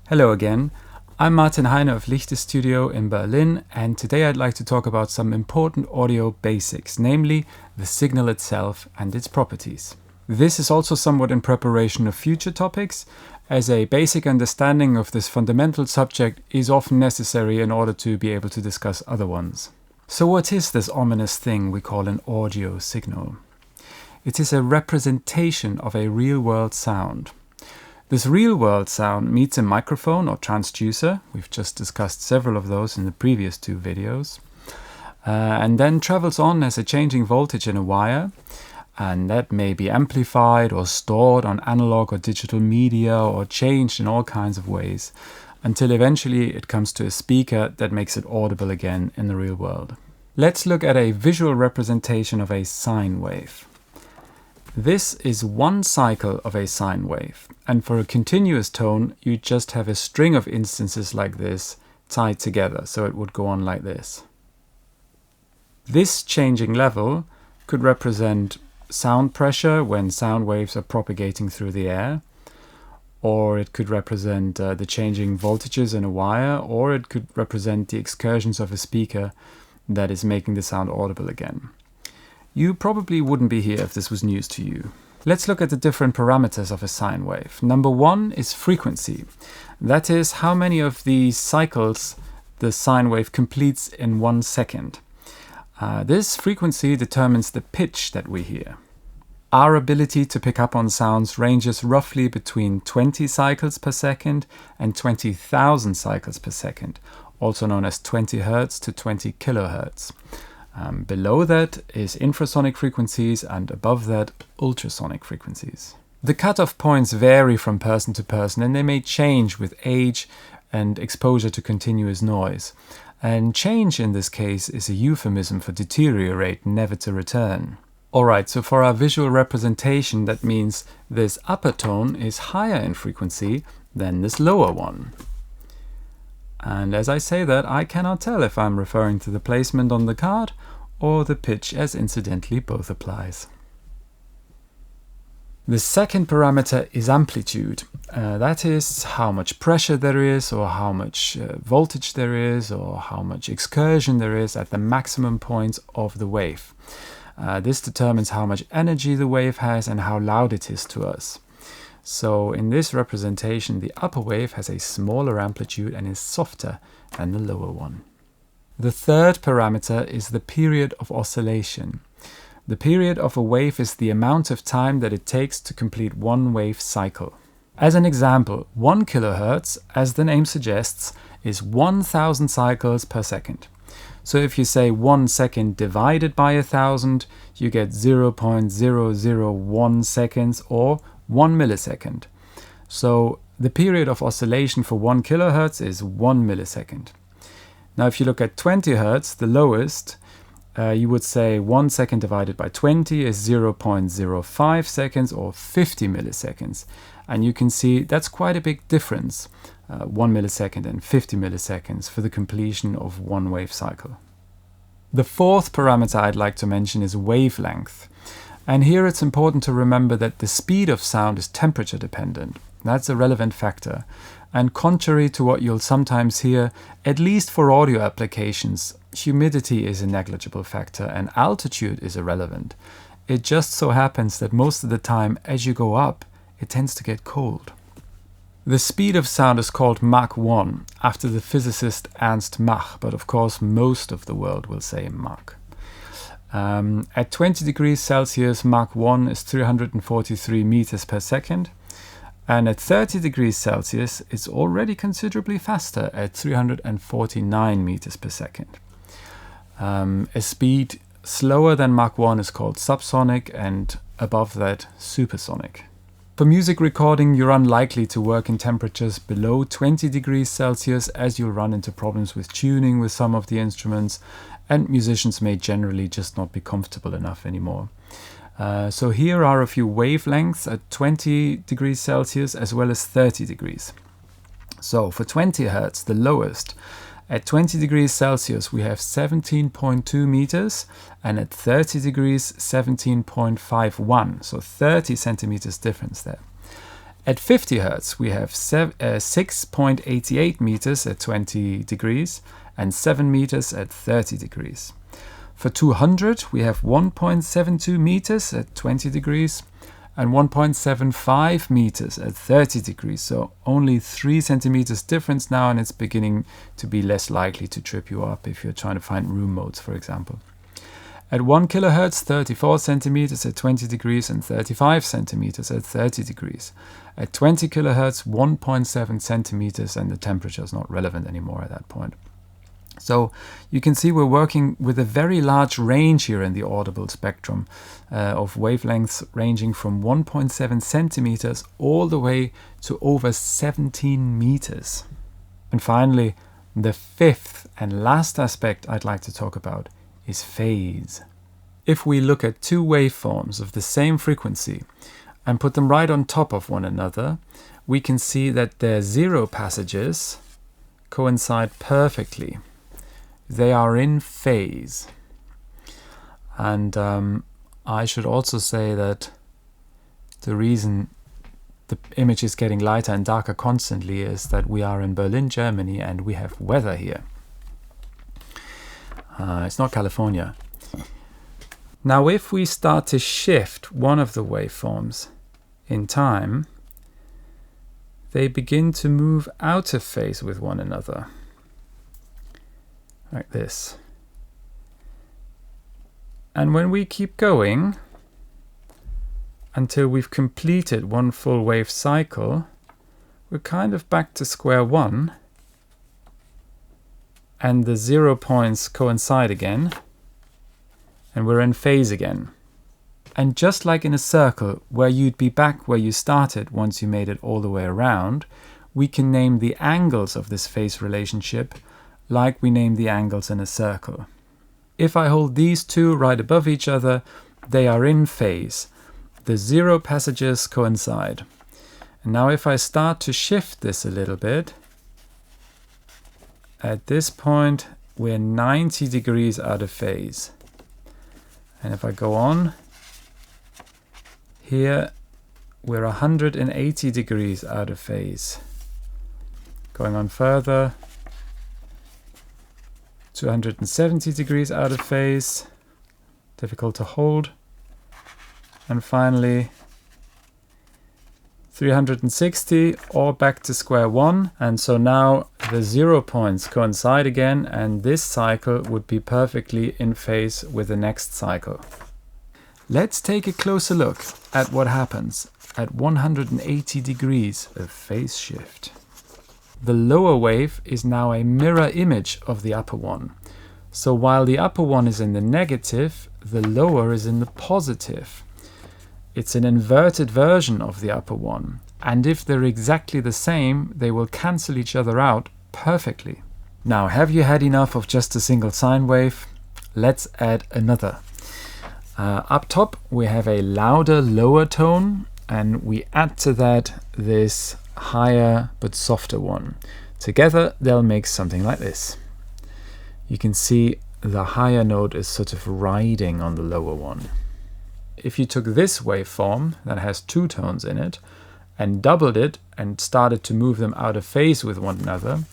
Hello again, I'm Martyn Heyne of Lichte Studio in Berlin, and today I'd like to talk about some important audio basics, namely the signal itself and its properties. This is also somewhat in preparation of future topics, as a basic understanding of this fundamental subject is often necessary in order to be able to discuss other ones. So what is this ominous thing we call an audio signal? It is a representation of a real-world sound. This real-world sound meets a microphone or transducer, we've just discussed several of those in the previous two videos, and then travels on as a changing voltage in a wire, and that may be amplified or stored on analog or digital media or changed in all kinds of ways, until eventually it comes to a speaker that makes it audible again in the real world. Let's look at a visual representation of a sine wave. This is one cycle of a sine wave, and for a continuous tone you just have a string of instances like this tied together, so it would go on like this. This changing level could represent sound pressure when sound waves are propagating through the air, or it could represent the changing voltages in a wire, or it could represent the excursions of a speaker that is making the sound audible again. You probably wouldn't be here if this was news to you. Let's look at the different parameters of a sine wave. Number one is frequency. That is how many of these cycles the sine wave completes in 1 second. This frequency determines the pitch that we hear. Our ability to pick up on sounds ranges roughly between 20 cycles per second and 20,000 cycles per second, also known as 20 Hz to 20 kHz. Below that is infrasonic frequencies, and above that ultrasonic frequencies. The cutoff points vary from person to person, and they may change with age and exposure to continuous noise. And change in this case is a euphemism for deteriorate, never to return. Alright, so for our visual representation, that means this upper tone is higher in frequency than this lower one. And as I say that, I cannot tell if I'm referring to the placement on the card or the pitch, as incidentally both applies. The second parameter is amplitude. That is how much pressure there is, or how much voltage there is, or how much excursion there is at the maximum point of the wave. This determines how much energy the wave has and how loud it is to us. So in this representation, the upper wave has a smaller amplitude and is softer than the lower one. The third parameter is the period of oscillation. The period of a wave is the amount of time that it takes to complete one wave cycle. As an example, 1 kHz, as the name suggests, is 1000 cycles per second. So if you say 1 second divided by 1000, you get 0.001 seconds or 1 millisecond. So the period of oscillation for 1 kHz is 1 millisecond. Now if you look at 20 Hz, the lowest, you would say 1 second divided by 20 is 0.05 seconds or 50 milliseconds. And you can see that's quite a big difference, 1 millisecond and 50 milliseconds for the completion of one wave cycle. The fourth parameter I'd like to mention is wavelength. And here it's important to remember that the speed of sound is temperature dependent. That's a relevant factor. And contrary to what you'll sometimes hear, at least for audio applications, humidity is a negligible factor and altitude is irrelevant. It just so happens that most of the time, as you go up, it tends to get cold. The speed of sound is called Mach 1, after the physicist Ernst Mach, but of course most of the world will say Mach. At 20 degrees Celsius, Mach 1 is 343 meters per second. And at 30 degrees Celsius, it's already considerably faster at 349 meters per second. A speed slower than Mach 1 is called subsonic, and above that, supersonic. For music recording, you're unlikely to work in temperatures below 20 degrees Celsius, as you'll run into problems with tuning with some of the instruments, and musicians may generally just not be comfortable enough anymore. So here are a few wavelengths at 20 degrees Celsius as well as 30 degrees. So for 20 Hz, the lowest, at 20 degrees Celsius we have 17.2 meters, and at 30 degrees 17.51, so 30 centimeters difference there. At 50 Hz, we have 6.88 meters at 20 degrees and 7 meters at 30 degrees. For 200, we have 1.72 meters at 20 degrees and 1.75 meters at 30 degrees. So only 3 centimeters difference now, and it's beginning to be less likely to trip you up if you're trying to find room modes, for example. At 1 kilohertz, 34 centimeters at 20 degrees and 35 centimeters at 30 degrees. At 20 kilohertz, 1.7 centimeters, and the temperature is not relevant anymore at that point. So you can see we're working with a very large range here in the audible spectrum of wavelengths ranging from 1.7 centimeters all the way to over 17 meters. And finally, the fifth and last aspect I'd like to talk about is phase. If we look at two waveforms of the same frequency and put them right on top of one another, we can see that their zero passages coincide perfectly. They are in phase. And I should also say that the reason the image is getting lighter and darker constantly is that we are in Berlin, Germany, and we have weather here. It's not California. Now, if we start to shift one of the waveforms in time, they begin to move out of phase with one another, like this. And when we keep going until we've completed one full wave cycle, we're kind of back to square one, and the 0 points coincide again, and we're in phase again. And just like in a circle where you'd be back where you started once you made it all the way around, we can name the angles of this phase relationship like we name the angles in a circle. If I hold these two right above each other, they are in phase. The zero passages coincide. And now if I start to shift this a little bit, at this point we're 90 degrees out of phase. And if I go on, here we're 180 degrees out of phase. Going on further, 270 degrees out of phase, difficult to hold. And finally 360, or back to square one. And so now the 0 points coincide again, and this cycle would be perfectly in phase with the next cycle. Let's take a closer look at what happens at 180 degrees of phase shift. The lower wave is now a mirror image of the upper one. So while the upper one is in the negative, the lower is in the positive. It's an inverted version of the upper one, and if they're exactly the same, they will cancel each other out perfectly. Now, have you had enough of just a single sine wave? Let's add another. Up top we have a louder lower tone, and we add to that this higher but softer one. Together they'll make something like this. You can see the higher note is sort of riding on the lower one. If you took this waveform that has two tones in it and doubled it and started to move them out of phase with one another,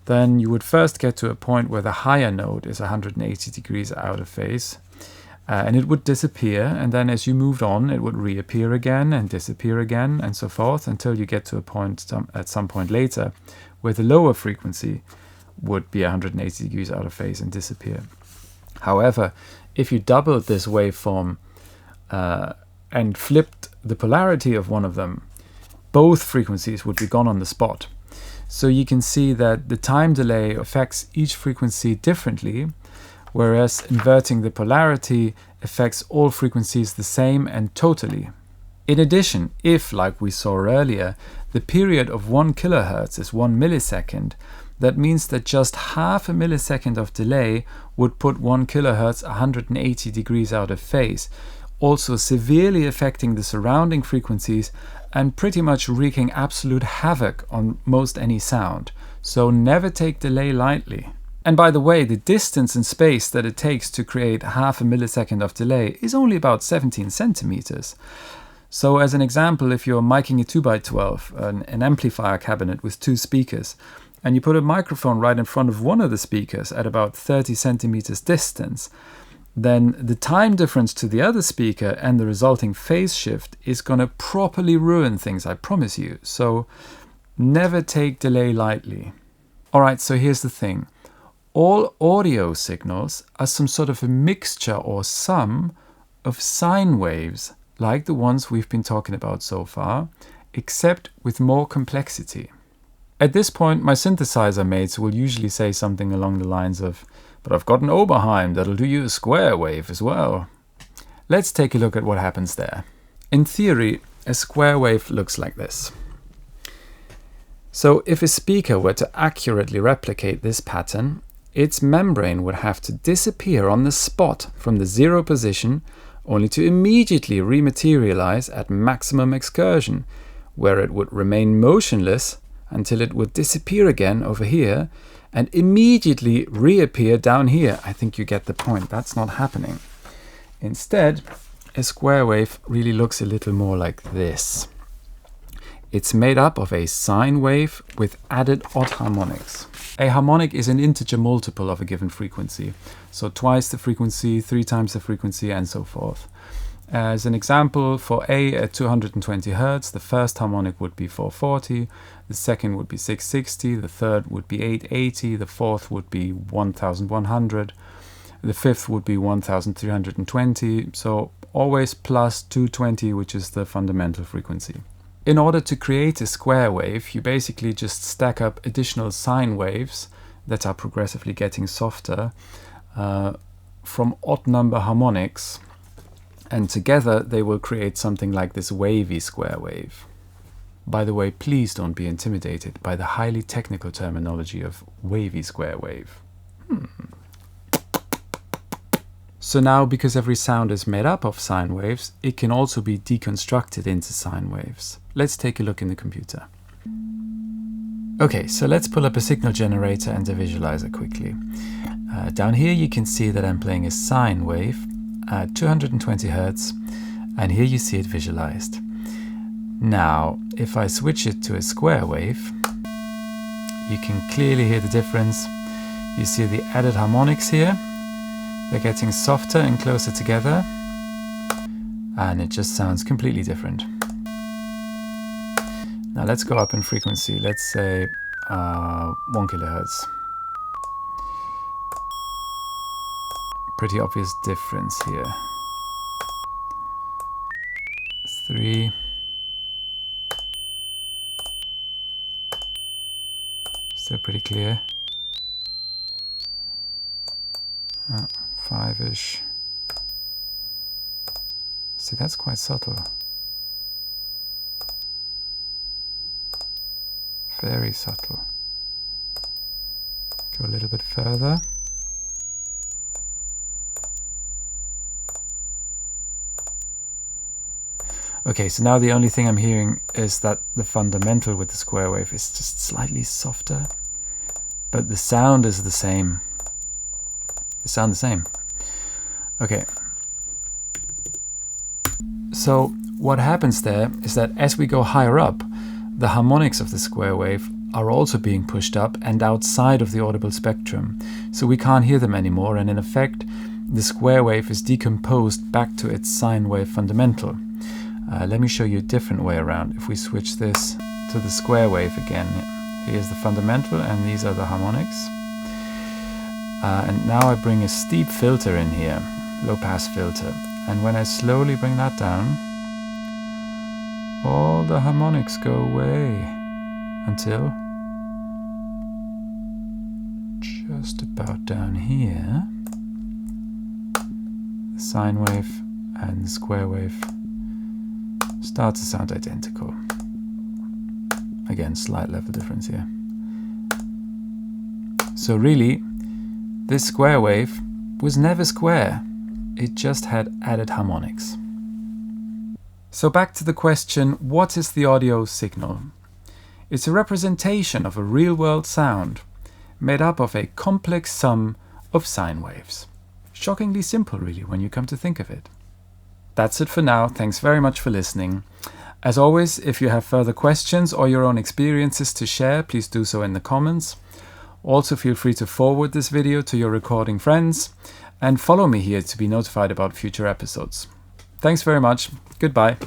then you would first get to a point where the higher note is 180 degrees out of phase, and it would disappear, and then as you moved on it would reappear again and disappear again and so forth until you get to a point at some point later where the lower frequency would be 180 degrees out of phase and disappear. However, if you doubled this waveform and flipped the polarity of one of them, both frequencies would be gone on the spot. So you can see that the time delay affects each frequency differently, whereas inverting the polarity affects all frequencies the same and totally. In addition, if, like we saw earlier, the period of 1 kilohertz is 1 millisecond, that means that just half a millisecond of delay would put 1 kilohertz 180 degrees out of phase, also severely affecting the surrounding frequencies and pretty much wreaking absolute havoc on most any sound. So never take delay lightly. And by the way, the distance in space that it takes to create half a millisecond of delay is only about 17 centimeters. So as an example, if you're miking a 2x12, an amplifier cabinet with 2 speakers, and you put a microphone right in front of one of the speakers at about 30 centimeters distance, then the time difference to the other speaker and the resulting phase shift is going to properly ruin things, I promise you. So never take delay lightly. Alright, so here's the thing. All audio signals are some sort of a mixture or sum of sine waves, like the ones we've been talking about so far, except with more complexity. At this point, my synthesizer mates will usually say something along the lines of, "But I've got an Oberheim that'll do you a square wave as well." Let's take a look at what happens there. In theory, a square wave looks like this. So if a speaker were to accurately replicate this pattern, its membrane would have to disappear on the spot from the 0 position, only to immediately rematerialize at maximum excursion, where it would remain motionless until it would disappear again over here and immediately reappear down here. I think you get the point. That's not happening. Instead, a square wave really looks a little more like this. It's made up of a sine wave with added odd harmonics. A harmonic is an integer multiple of a given frequency, so twice the frequency, 3 times the frequency, and so forth. As an example, for A at 220 Hz, the first harmonic would be 440, the second would be 660, the third would be 880, the fourth would be 1100, the fifth would be 1320, so always plus 220, which is the fundamental frequency. In order to create a square wave, you basically just stack up additional sine waves that are progressively getting softer from odd number harmonics, and together they will create something like this wavy square wave. By the way, please don't be intimidated by the highly technical terminology of wavy square wave. So now, because every sound is made up of sine waves, it can also be deconstructed into sine waves. Let's take a look in the computer. Okay, so let's pull up a signal generator and a visualizer quickly. Down here you can see that I'm playing a sine wave at 220 Hz, and here you see it visualized. Now, if I switch it to a square wave, you can clearly hear the difference. You see the added harmonics here. They're getting softer and closer together, and it just sounds completely different. Now let's go up in frequency. Let's say 1 kHz. Pretty obvious difference here. 3. Still pretty clear. 5-ish. See, that's quite subtle. Very subtle. Go a little bit further. Okay, so now the only thing I'm hearing is that the fundamental with the square wave is just slightly softer, but the sound is the same. They sound the same. Okay. So what happens there is that as we go higher up, the harmonics of the square wave are also being pushed up and outside of the audible spectrum. So we can't hear them anymore, and in effect, the square wave is decomposed back to its sine wave fundamental. Let me show you a different way around. If we switch this to the square wave again, here's the fundamental and these are the harmonics. And now I bring a steep filter in here, low pass filter. And when I slowly bring that down, all the harmonics go away until just about down here, the sine wave and the square wave start to sound identical. Again, slight level difference here. So really, this square wave was never square. It just had added harmonics. So back to the question, what is the audio signal? It's a representation of a real-world sound made up of a complex sum of sine waves. Shockingly simple, really, when you come to think of it. That's it for now. Thanks very much for listening. As always, if you have further questions or your own experiences to share, please do so in the comments. Also, feel free to forward this video to your recording friends and follow me here to be notified about future episodes. Thanks very much. Goodbye.